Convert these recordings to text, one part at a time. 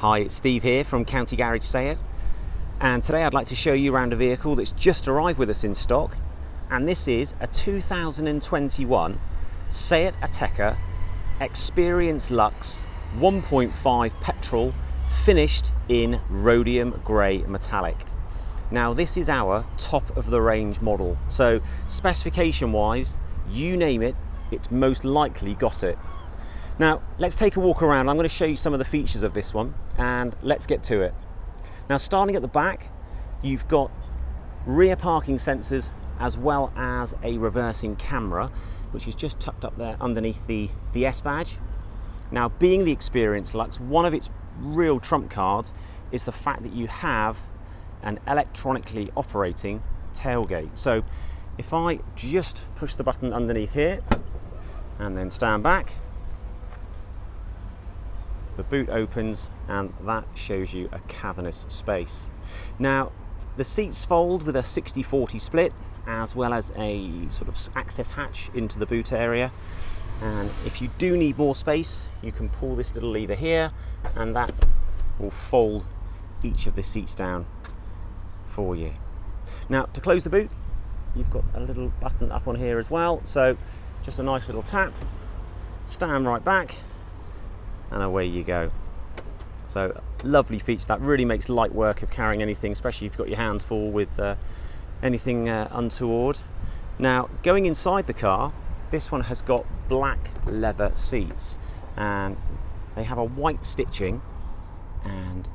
Hi, it's Steve here from County Garage Sayet, and today I'd like to show you around a vehicle that's just arrived with us in stock, and this is a 2021 Sayet Ateca Xperience Luxe 1.5 petrol finished in rhodium grey metallic. Now this is our top of the range model, so specification wise, you name it, it's most likely got it. Now let's take a walk around. I'm going to show you some of the features of this one and let's get to it. Now starting at the back, you've got rear parking sensors as well as a reversing camera, which is just tucked up there underneath the S badge. Now being the Xperience Luxe, one of its real trump cards is the fact that you have an electronically operating tailgate. So if I just push the button underneath here and then stand back, the boot opens and that shows you a cavernous space. Now the seats fold with a 60-40 split, as well as a sort of access hatch into the boot area, and if you do need more space you can pull this little lever here and that will fold each of the seats down for you. Now to close the boot, you've got a little button up on here as well, so just a nice little tap, stand right back, and away you go. So lovely feature that really makes light work of carrying anything, especially if you've got your hands full with anything untoward. Now going inside the car, this one has got black leather seats and they have a white stitching and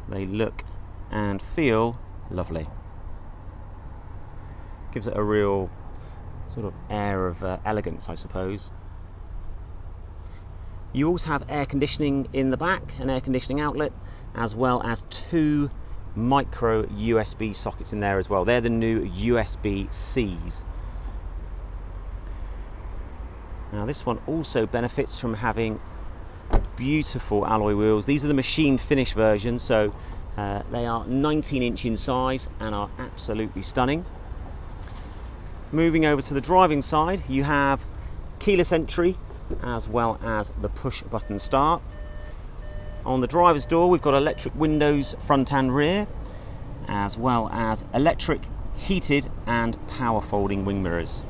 they look and feel lovely. Gives it a real sort of air of elegance, I suppose. You also have air conditioning in the back, an air conditioning outlet, as well as two micro USB sockets in there as well. They're the new USB-Cs. Now this one also benefits from having beautiful alloy wheels. These are the machine finish version, so they are 19-inch in size and are absolutely stunning. Moving over to the driving side, you have keyless entry as well as the push button start. On the driver's door we've got electric windows front and rear, as well as electric heated and power folding wing mirrors.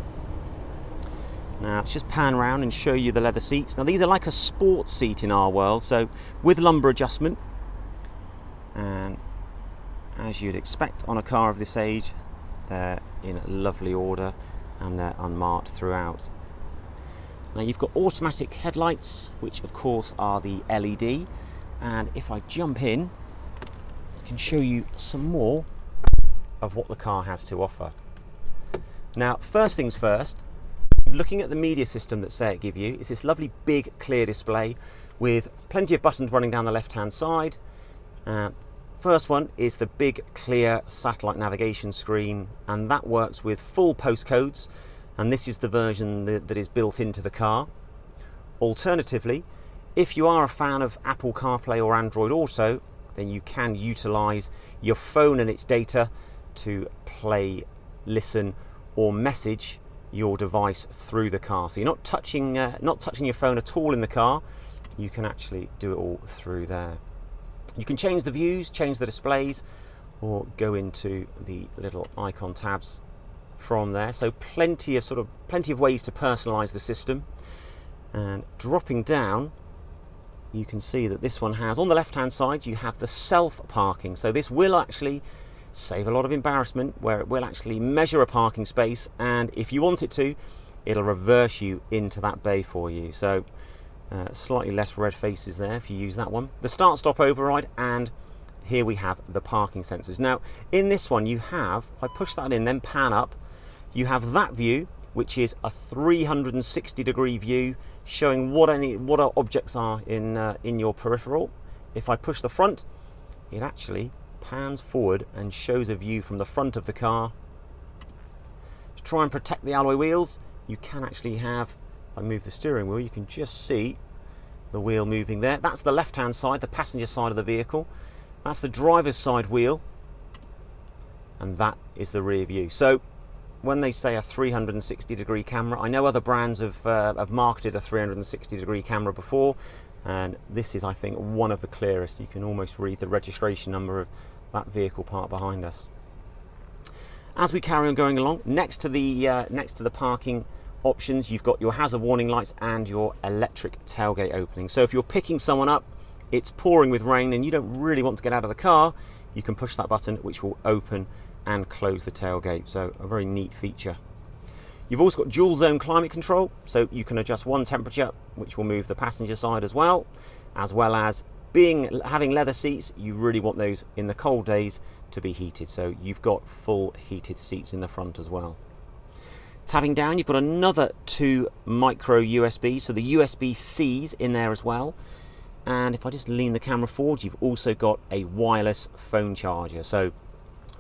Now let's just pan around and show you the leather seats. Now these are like a sports seat in our world, so with lumbar adjustment, and as you'd expect on a car of this age, they're in lovely order and they're unmarked throughout. Now you've got automatic headlights, which of course are the LED, and if I jump in I can show you some more of what the car has to offer. Now first things first, looking at the media system that Sayet give you, is this lovely big clear display with plenty of buttons running down the left hand side. First one is the big clear satellite navigation screen, and that works with full postcodes, and this is the version that is built into the car. Alternatively, if you are a fan of Apple CarPlay or Android Auto, then you can utilize your phone and its data to play, listen or message your device through the car. So you're not touching your phone at all in the car. You can actually do it all through there. You can change the views, change the displays, or go into the little icon tabs from there. So plenty of ways to personalize the system. And dropping down, you can see that this one has, on the left hand side, you have the self parking. So this will actually save a lot of embarrassment, where it will actually measure a parking space, and if you want it to, it'll reverse you into that bay for you. So slightly less red faces there if you use that one. The start stop override, and here we have the parking sensors. Now in this one you have, if I push that in then pan up, you have that view, which is a 360-degree view showing what objects are in your peripheral. If I push the front, it actually pans forward and shows a view from the front of the car. To try and protect the alloy wheels, you can actually have, if I move the steering wheel, you can just see the wheel moving there. That's the left hand side, the passenger side of the vehicle. That's the driver's side wheel, and that is the rear view. So when they say a 360-degree camera, I know other brands have marketed a 360-degree camera before. and this is, I think, one of the clearest. You can almost read the registration number of that vehicle parked behind us. As we carry on going along, next to the parking options, you've got your hazard warning lights and your electric tailgate opening. So if you're picking someone up, it's pouring with rain and you don't really want to get out of the car, you can push that button which will open and close the tailgate. So a very neat feature. You've also got dual zone climate control, so you can adjust one temperature which will move the passenger side as well as having leather seats. You really want those in the cold days to be heated, so you've got full heated seats in the front as well. Tabbing down, you've got another 2 micro USB, so the USB-Cs in there as well. And if I just lean the camera forward, you've also got a wireless phone charger. So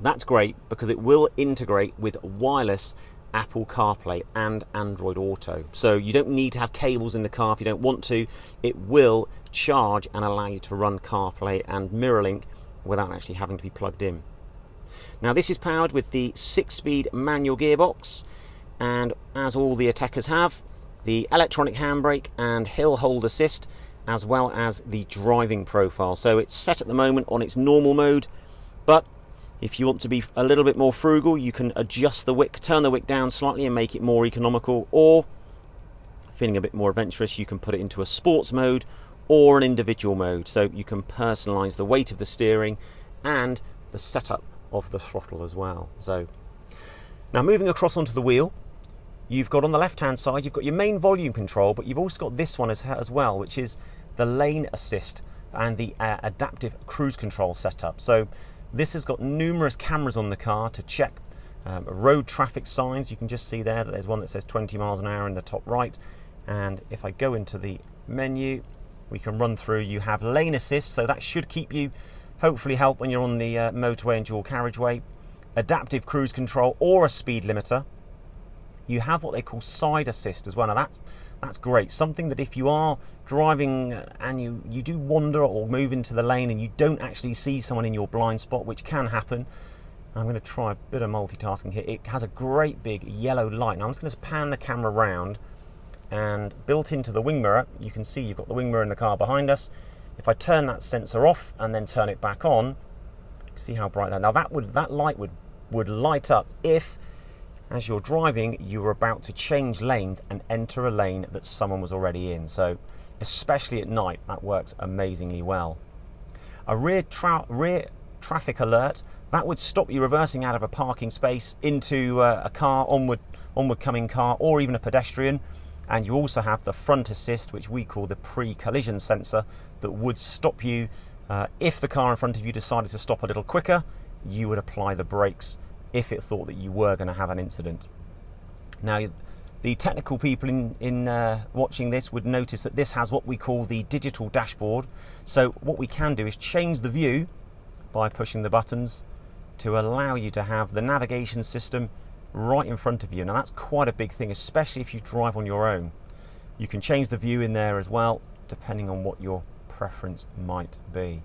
that's great because it will integrate with wireless Apple CarPlay and Android Auto. So you don't need to have cables in the car if you don't want to. It will charge and allow you to run CarPlay and MirrorLink without actually having to be plugged in. Now this is powered with the 6-speed manual gearbox, and as all the Atecas have, the electronic handbrake and hill hold assist, as well as the driving profile. So it's set at the moment on its normal mode, but if you want to be a little bit more frugal, you can adjust the wick, turn the wick down slightly and make it more economical, or feeling a bit more adventurous, you can put it into a sports mode or an individual mode. So you can personalize the weight of the steering and the setup of the throttle as well. So now moving across onto the wheel, you've got on the left hand side, you've got your main volume control, but you've also got this one as well, which is the lane assist and the adaptive cruise control setup. So this has got numerous cameras on the car to check road traffic signs. You can just see there that there's one that says 20 miles an hour in the top right. And if I go into the menu, we can run through. You have lane assist, so that should keep you, hopefully help when you're on the motorway and dual carriageway. Adaptive cruise control or a speed limiter. You have what they call side assist as well. Now that's great. Something that if you are driving and you do wander or move into the lane and you don't actually see someone in your blind spot, which can happen. I'm going to try a bit of multitasking here. It has a great big yellow light. Now I'm just going to pan the camera around, and built into the wing mirror, you can see you've got the wing mirror in the car behind us. If I turn that sensor off and then turn it back on, you can see how bright that. Now that light would light up if, as you're driving, you were about to change lanes and enter a lane that someone was already in. So especially at night, that works amazingly well. A rear traffic alert, that would stop you reversing out of a parking space into a car, onward coming car, or even a pedestrian. And you also have the front assist, which we call the pre-collision sensor, that would stop you if the car in front of you decided to stop a little quicker. You would apply the brakes if it thought that you were going to have an incident. Now, the technical people in watching this would notice that this has what we call the digital dashboard. So what we can do is change the view by pushing the buttons to allow you to have the navigation system right in front of you. Now that's quite a big thing, especially if you drive on your own. You can change the view in there as well, depending on what your preference might be.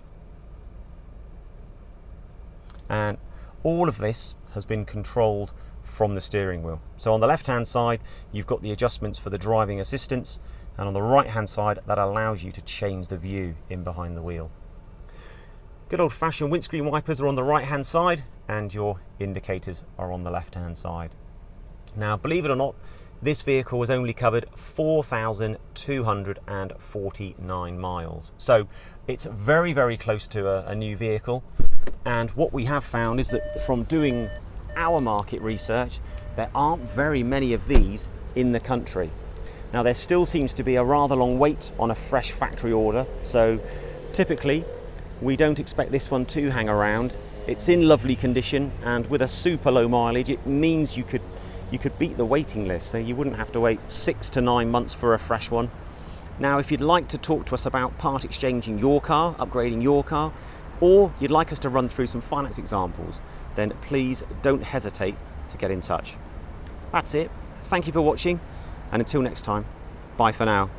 And all of this has been controlled from the steering wheel. So on the left hand side, you've got the adjustments for the driving assistance, and on the right hand side, that allows you to change the view in behind the wheel. Good old fashioned windscreen wipers are on the right hand side, and your indicators are on the left hand side. Now, believe it or not, this vehicle has only covered 4,249 miles. So it's very, very close to a new vehicle. And what we have found is that from doing our market research, there aren't very many of these in the country. Now, there still seems to be a rather long wait on a fresh factory order. So typically, we don't expect this one to hang around. It's in lovely condition, and with a super low mileage, it means you could beat the waiting list. So you wouldn't have to wait 6 to 9 months for a fresh one. Now, if you'd like to talk to us about part exchanging your car, upgrading your car, or you'd like us to run through some finance examples, then please don't hesitate to get in touch. That's it. Thank you for watching, and until next time, bye for now.